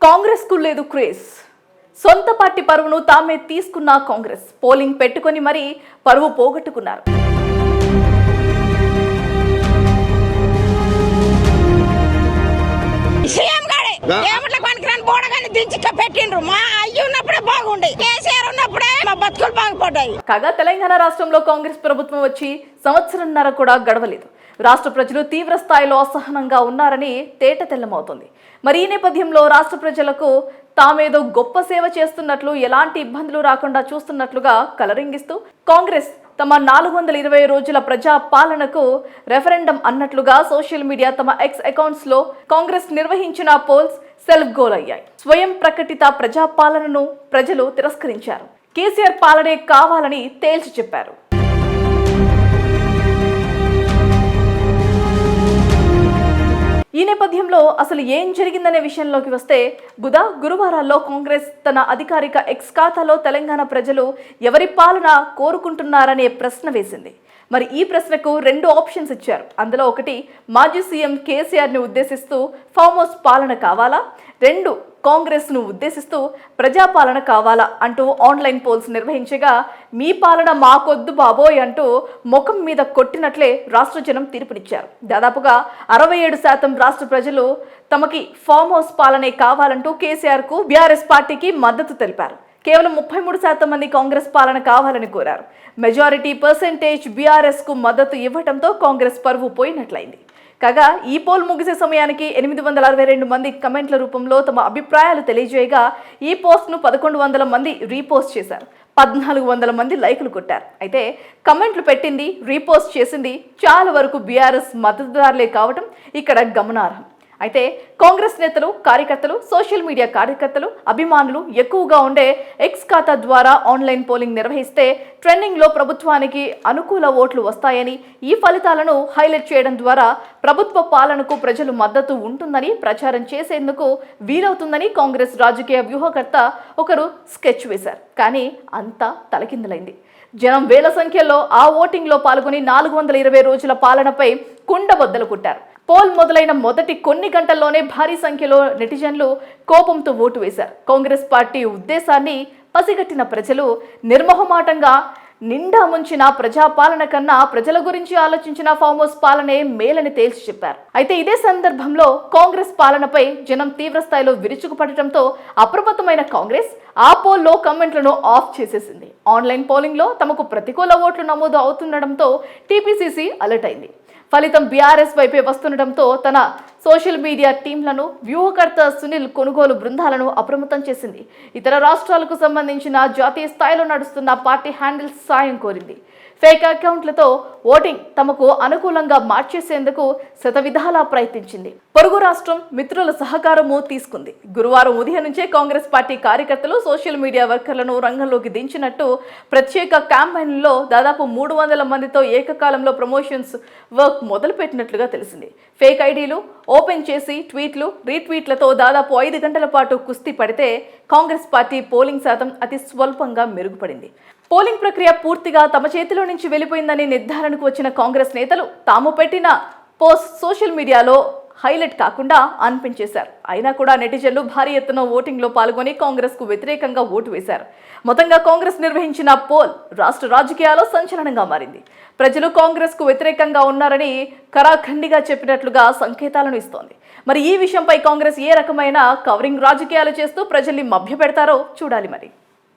కాంగ్రెస్ కు లేదు క్రేజ్. సొంత పార్టీ పరువును తామే తీసుకున్న కాంగ్రెస్ పోలింగ్ పెట్టుకొని మరీ పరువు పోగొట్టుకున్నారు. కాగా తెలంగాణ రాష్ట్రంలో కాంగ్రెస్ ప్రభుత్వం వచ్చి సంవత్సరంన్నర కూడా గడవలేదు. రాష్ట్ర ప్రజలు తీవ్ర స్థాయిలో అసహనంగా ఉన్నారని తేటతెల్లమవుతుంది. మరి ఈ నేపథ్యంలో రాష్ట్ర ప్రజలకు తామేదో గొప్ప సేవ చేస్తున్నట్లు, ఎలాంటి ఇబ్బందులు రాకుండా చూస్తున్నట్లుగా కలరింగిస్తూ కాంగ్రెస్ తమ 420 రోజుల ప్రజా పాలనకు రెఫరెండం అన్నట్లుగా సోషల్ మీడియా తమ ఎక్స్ అకౌంట్స్ లో కాంగ్రెస్ నిర్వహించిన పోల్స్ సెల్ఫ్ గోల్ అయ్యాయి. స్వయం ప్రకటిత ప్రజా పాలనను ప్రజలు తిరస్కరించారు. కేసీఆర్ పాలనే కావాలని తేల్చి చెప్పారు. ఈ నేపథ్యంలో అసలు ఏం జరిగిందనే విషయంలోకి వస్తే గురువారాల్లో కాంగ్రెస్ తన అధికారిక ఎక్స్ ఖాతాలో తెలంగాణ ప్రజలు ఎవరి పాలన కోరుకుంటున్నారనే ప్రశ్న వేసింది. మరి ఈ ప్రశ్నకు 2 ఆప్షన్స్ ఇచ్చారు. అందులో ఒకటి మాజీ సీఎం కేసీఆర్ని ఉద్దేశిస్తూ ఫామ్ హౌస్ పాలన కావాలా, 2 కాంగ్రెస్ను ఉద్దేశిస్తూ ప్రజాపాలన కావాలా అంటూ ఆన్లైన్ పోల్స్ నిర్వహించగా మీ పాలన మాకొద్దు బాబోయ్ అంటూ ముఖం మీద కొట్టినట్లే రాష్ట్ర జనం తీర్పునిచ్చారు. దాదాపుగా 67% రాష్ట్ర ప్రజలు తమకి ఫామ్ హౌస్ పాలనే కావాలంటూ కేసీఆర్కు బీఆర్ఎస్ పార్టీకి మద్దతు తెలిపారు. కేవలం 33% మంది కాంగ్రెస్ పాలన కావాలని కోరారు. మెజారిటీ పర్సెంటేజ్ బీఆర్ఎస్కు మద్దతు ఇవ్వడంతో కాంగ్రెస్ పరువు పోయినట్లయింది. కాగా ఈ పోల్ ముగిసే సమయానికి 862 మంది కమెంట్ల రూపంలో తమ అభిప్రాయాలు తెలియజేయగా ఈ పోస్ట్ను 1100 మంది రీపోస్ట్ చేశారు. 1400 మంది లైకులు కొట్టారు. అయితే కమెంట్లు పెట్టింది, రీపోస్ట్ చేసింది చాలా వరకు బీఆర్ఎస్ మద్దతుదారులే కావడం ఇక్కడ గమనార్హం. అయితే కాంగ్రెస్ నేతలు, కార్యకర్తలు, సోషల్ మీడియా కార్యకర్తలు, అభిమానులు ఎక్కువగా ఉండే ఎక్స్ ఖాతా ద్వారా ఆన్లైన్ పోలింగ్ నిర్వహిస్తే ట్రెండింగ్లో ప్రభుత్వానికి అనుకూల ఓట్లు వస్తాయని, ఈ ఫలితాలను హైలైట్ చేయడం ద్వారా ప్రభుత్వ పాలనకు ప్రజలు మద్దతు ఉంటుందని ప్రచారం చేసేందుకు వీలవుతుందని కాంగ్రెస్ రాజకీయ వ్యూహకర్త ఒకరు స్కెచ్ వేశారు. కానీ అంతా తలకిందులైంది. జనం వేల సంఖ్యలో ఆ ఓటింగ్లో పాల్గొని 420 రోజుల పాలనపై కుండబద్దలు కుట్టారు. పోల్ మొదలైన మొదటి కొన్ని గంటల్లోనే భారీ సంఖ్యలో నెటిజన్లు కోపంతో ఓటు వేశారు. కాంగ్రెస్ పార్టీ ఉద్దేశాన్ని పసిగట్టిన ప్రజలు నిర్మోహమాటంగా నిండా ముంచిన ప్రజాపాలన కన్నా ప్రజల గురించి ఆలోచించిన ఫామ్ హౌస్ పాలనే మేలని తేల్చి చెప్పారు. అయితే ఇదే సందర్భంలో కాంగ్రెస్ పాలనపై జనం తీవ్ర స్థాయిలో విరుచుకుపడటంతో అప్రమత్తమైన కాంగ్రెస్ ఆ పోల్లో కమెంట్లను ఆఫ్ చేసేసింది. ఆన్లైన్ పోలింగ్ లో తమకు ప్రతికూల ఓట్లు నమోదు అవుతుండటంతో టీపీసీసీ అలర్ట్ అయింది. ఫలితం బీఆర్ఎస్ వైపే వస్తుండటంతో తన సోషల్ మీడియా టీంలను, వ్యూహకర్త సునీల్ కొనుగోలు బృందాలను అప్రమత్తం చేసింది. ఇతర రాష్ట్రాలకు సంబంధించిన జాతీయ స్థాయిలో నడుస్తున్న పార్టీ హ్యాండిల్స్ సాయం కోరింది. ఫేక్ అకౌంట్లతో ఓటింగ్ తమకు అనుకూలంగా మార్చేసేందుకు శతవిధాలా ప్రయత్నించింది. పొరుగు రాష్ట్రం మిత్రుల సహకారము తీసుకుంది. గురువారం ఉదయం నుంచే కాంగ్రెస్ పార్టీ కార్యకర్తలు సోషల్ మీడియా వర్కర్లను రంగంలోకి దించినట్టు ప్రత్యేక క్యాంపెయిన్లో దాదాపు 300 మందితో ఏకకాలంలో ప్రమోషన్స్ వర్క్ మొదలుపెట్టినట్లుగా తెలిసింది. ఫేక్ ఐడీలు ఓపెన్ చేసి ట్వీట్లు, రీట్వీట్లతో దాదాపు 5 గంటల పాటు కుస్తీ పడితే కాంగ్రెస్ పార్టీ పోలింగ్ శాతం అతి స్వల్పంగా మెరుగుపడింది. పోలింగ్ ప్రక్రియ పూర్తిగా తమ చేతిలో నుంచి వెళ్ళిపోయిందని నిర్ధారణకు వచ్చిన కాంగ్రెస్ నేతలు తాము పెట్టిన పోస్ట్ సోషల్ మీడియాలో హైలైట్ కాకుండా అనిపించేశారు. అయినా కూడా నెటిజన్లు భారీ ఎత్తున ఓటింగ్లో పాల్గొని కాంగ్రెస్కు వ్యతిరేకంగా ఓటు వేశారు. మొత్తంగా కాంగ్రెస్ నిర్వహించిన పోల్ రాష్ట్ర రాజకీయాల్లో సంచలనంగా మారింది. ప్రజలు కాంగ్రెస్కు వ్యతిరేకంగా ఉన్నారని కరాఖండిగా చెప్పినట్లుగా సంకేతాలను ఇస్తోంది. మరి ఈ విషయంపై కాంగ్రెస్ ఏ రకమైన కవరింగ్ రాజకీయాలు చేస్తూ ప్రజల్ని మభ్యపెడతారో చూడాలి మరి.